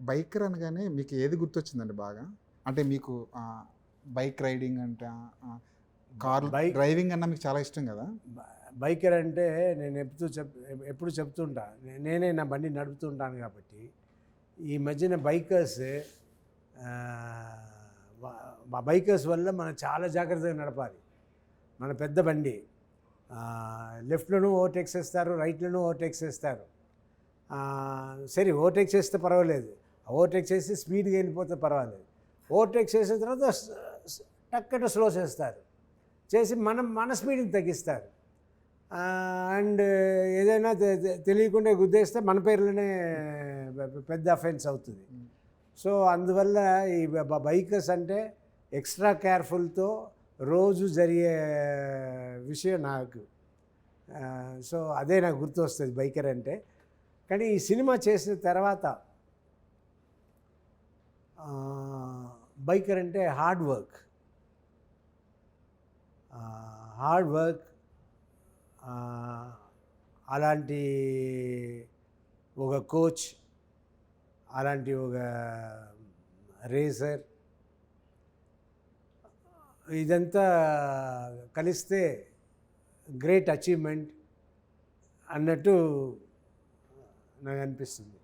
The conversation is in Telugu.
బైకర్ అనగానే మీకు ఏది గుర్తొచ్చిందండి బాగా? అంటే మీకు బైక్ రైడింగ్ అంటే కార్ బైక్ డ్రైవింగ్ అన్నా మీకు చాలా ఇష్టం కదా? బైకర్ అంటే నేను ఎప్పుడు చెప్తుంటా, నేనే నా బండి నడుపుతుంటాను కాబట్టి. ఈ మధ్యన బైకర్స్ వల్ల మనం చాలా జాగ్రత్తగా నడపాలి. మన పెద్ద బండి లెఫ్ట్లోనూ ఓవర్టేక్ చేస్తారు, రైట్లోనూ ఓవర్టేక్ చేస్తారు. సరే ఓవర్టేక్ చేస్తే పర్వాలేదు, ఓవర్టేక్ చేసి స్పీడ్గా వెళ్ళిపోతే పర్వాలేదు. ఓవర్టేక్ చేసిన తర్వాత టక్కన స్లో చేస్తారు, చేసి మన స్పీడ్ని తగ్గిస్తారు. అండ్ ఏదైనా తెలియకుండా గుద్దేస్తే మన పేర్లోనే పెద్ద అఫెన్స్ అవుతుంది. సో అందువల్ల ఈ బైకర్స్ అంటే ఎక్స్ట్రా కేర్ఫుల్తో రోజు జరిగే విషయం నాకు. సో అదే నాకు గుర్తు వస్తుంది బైకర్ అంటే. కానీ ఈ సినిమా చేసిన తర్వాత బైకర్ అంటే హార్డ్ వర్క్, అలాంటి ఒక కోచ్, అలాంటి ఒక రేసర్, ఇదంతా కలిస్తే గ్రేట్ అచీవ్మెంట్ అన్నట్టు నాకు అనిపిస్తుంది.